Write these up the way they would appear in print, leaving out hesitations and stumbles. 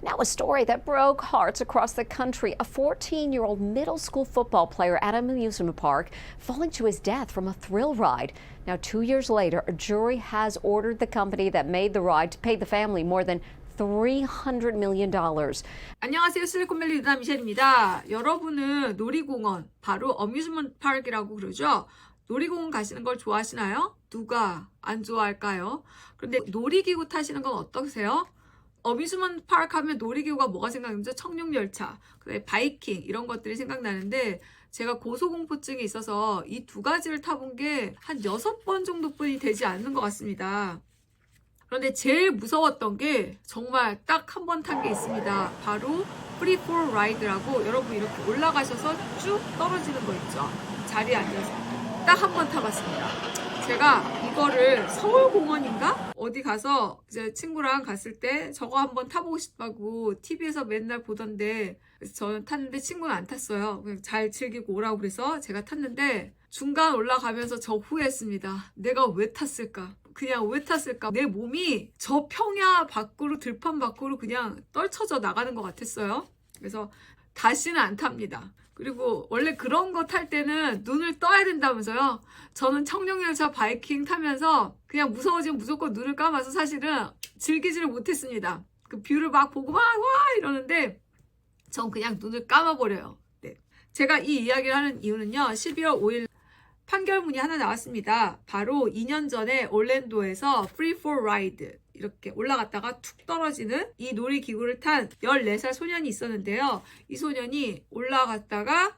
Now, a story that broke hearts across the country. A 14-year-old middle school football player at an amusement park falling to his death from a thrill ride. Now, 2 years later, a jury has ordered the company that made the ride to pay the family more than $300 million. 안녕하세요. 실리콘밸리 누나 미셸입니다. 여러분은 놀이공원, 바로 어뮤즈먼트 파크라고 그러죠. 놀이공원 가시는 걸 좋아하시나요? 누가 안 좋아할까요? 그런데 놀이기구 타시는 건 어떠세요? 어뮤즈먼트 파크 하면 놀이기구가 뭐가 생각나죠? 청룡열차, 그다음에 바이킹 이런 것들이 생각나는데 제가 고소공포증이 있어서 이 두 가지를 타본 게 한 6번 정도뿐이 되지 않는 것 같습니다. 그런데 제일 무서웠던 게 정말 딱 한 번 탄 게 있습니다. 바로 프리폴 라이드라고 여러분 이렇게 올라가셔서 쭉 떨어지는 거 있죠. 자리에 앉아서 딱 한 번 타봤습니다. 제가 이거를 서울공원인가? 어디 가서 이제 친구랑 갔을 때 저거 한번 타보고 싶다고 TV에서 맨날 보던데 그래서 저는 탔는데 친구는 안 탔어요. 그냥 잘 즐기고 오라고 그래서 제가 탔는데 중간 올라가면서 저 후회했습니다. 내가 왜 탔을까? 그냥 왜 탔을까? 내 몸이 저 평야 밖으로 들판 밖으로 그냥 떨쳐져 나가는 것 같았어요. 그래서 다시는 안 탑니다. 그리고 원래 그런 거 탈 때는 눈을 떠야 된다면서요. 저는 청룡열차 바이킹 타면서 그냥 무서워지면 무조건 눈을 감아서 사실은 즐기지를 못했습니다. 그 뷰를 막 보고 막 와 이러는데 전 그냥 눈을 감아버려요. 네. 제가 이 이야기를 하는 이유는요. 12월 5일 판결문이 하나 나왔습니다. 바로 2년 전에 올랜도에서 Free for Ride 이렇게 올라갔다가 툭 떨어지는 이 놀이기구를 탄 14살 소년이 있었는데요. 이 소년이 올라갔다가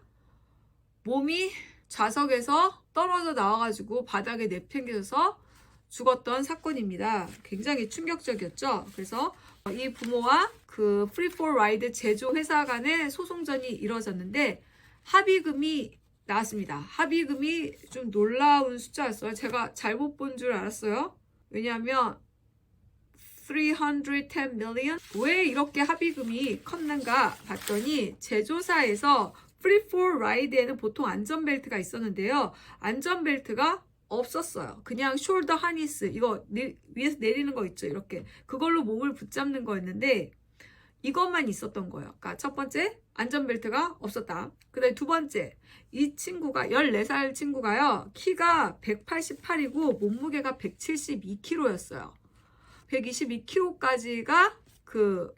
몸이 좌석에서 떨어져 나와가지고 바닥에 내팽개져서 죽었던 사건입니다. 굉장히 충격적이었죠. 그래서 이 부모와 그 Free for Ride 제조회사 간의 소송전이 이루어졌는데 합의금이 나왔습니다. 합의금이 좀 놀라운 숫자였어요. 제가 잘못 본 줄 알았어요. 왜냐하면 310 million? 왜 이렇게 합의금이 컸는가 봤더니 제조사에서 Free for Ride에는 보통 안전벨트가 있었는데요. 안전벨트가 없었어요. 그냥 숄더 하니스 이거 위에서 내리는 거 있죠. 이렇게 그걸로 몸을 붙잡는 거였는데 이것만 있었던 거예요. 그러니까 첫 번째 안전벨트가 없었다. 그 다음에 두 번째 이 친구가 14살 친구가요. 키가 188이고 몸무게가 172kg였어요. 122kg까지가 그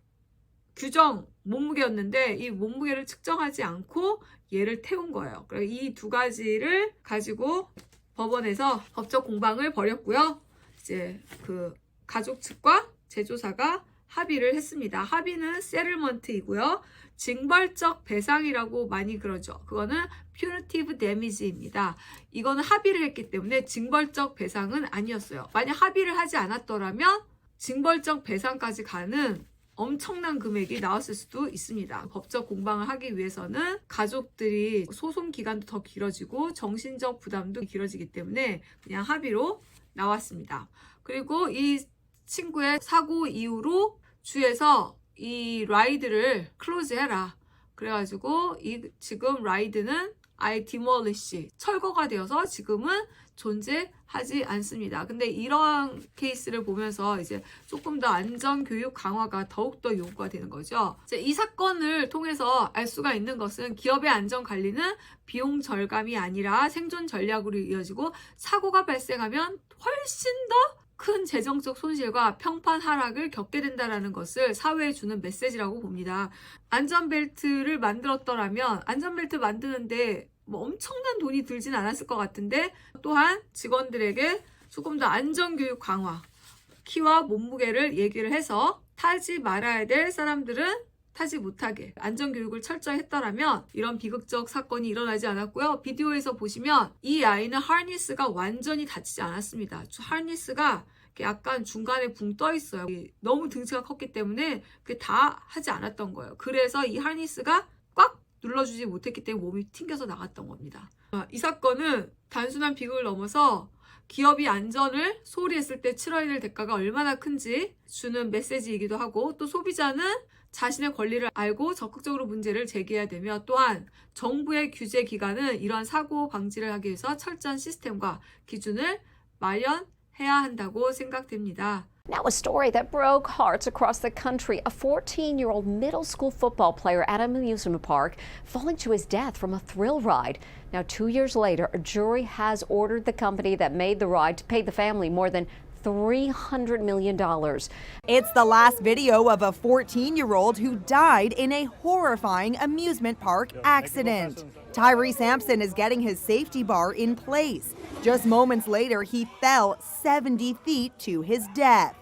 규정 몸무게였는데 이 몸무게를 측정하지 않고 얘를 태운 거예요. 그래서 이 두 가지를 가지고 법원에서 법적 공방을 벌였고요. 이제 그 가족 측과 제조사가 합의를 했습니다. 합의는 세틀먼트이고요. 징벌적 배상이라고 많이 그러죠. 그거는 punitive damage입니다. 이거는 합의를 했기 때문에 징벌적 배상은 아니었어요. 만약 합의를 하지 않았더라면 징벌적 배상까지 가는 엄청난 금액이 나왔을 수도 있습니다. 법적 공방을 하기 위해서는 가족들이 소송 기간도 더 길어지고 정신적 부담도 길어지기 때문에 그냥 합의로 나왔습니다. 그리고 이 친구의 사고 이후로 주에서 이 라이드를 클로즈해라. 그래가지고 지금 라이드는 아예 디몰리시 철거가 되어서 지금은 존재하지 않습니다. 근데 이런 케이스를 보면서 이제 조금 더 안전 교육 강화가 더욱더 요구가 되는 거죠. 이제 이 사건을 통해서 알 수가 있는 것은 기업의 안전 관리는 비용 절감이 아니라 생존 전략으로 이어지고 사고가 발생하면 훨씬 더 큰 재정적 손실과 평판 하락을 겪게 된다는 것을 사회에 주는 메시지라고 봅니다. 안전벨트를 만들었더라면 안전벨트 만드는데 뭐 엄청난 돈이 들진 않았을 것 같은데 또한 직원들에게 조금 더 안전교육 강화, 키와 몸무게를 얘기를 해서 타지 말아야 될 사람들은 타지 못하게 안전교육을 철저히 했더라면 이런 비극적 사건이 일어나지 않았고요. 비디오에서 보시면 이 아이는 하니스가 완전히 닫히지 않았습니다. 하니스가 약간 중간에 붕 떠 있어요. 너무 등치가 컸기 때문에 그게 다 하지 않았던 거예요. 그래서 이 하니스가 꽉 눌러주지 못했기 때문에 몸이 튕겨서 나갔던 겁니다. 이 사건은 단순한 비극을 넘어서 기업이 안전을 소홀히 했을 때 치러야 될 대가가 얼마나 큰지 주는 메시지이기도 하고 또 소비자는 자신의 권리를 알고 적극적으로 문제를 제기해야 되며 또한 정부의 규제 기관은 이러한 사고 방지를 하기 위해서 철저한 시스템과 기준을 마련해야 한다고 생각됩니다. Now, a story that broke hearts across the country. A 14-year-old middle school football player at an amusement park falling to his death from a thrill ride. Now, 2 years later, a jury has ordered the company that made the ride to pay the family more than $300 million. It's the last video of a 14-year-old who died in a horrifying amusement park accident. Tyree Sampson is getting his safety bar in place. Just moments later, he fell 70 feet to his death.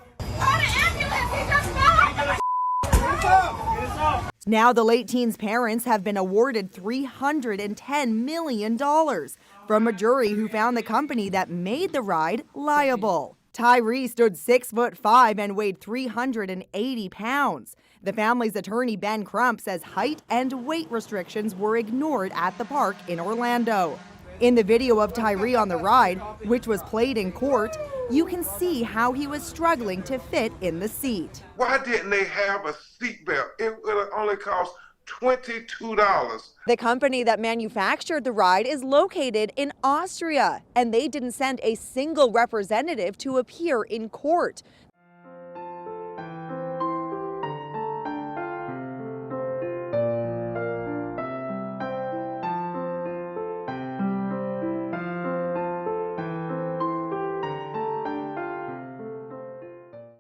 Now the late teen's parents have been awarded $310 million from a jury who found the company that made the ride liable. Tyree stood 6'5" and weighed 380 pounds. The family's attorney, Ben Crump, says height and weight restrictions were ignored at the park in Orlando. In the video of Tyree on the ride, which was played in court, you can see how he was struggling to fit in the seat. Why didn't they have a seatbelt? It would have only cost $22. The company that manufactured the ride is located in Austria, and they didn't send a single representative to appear in court.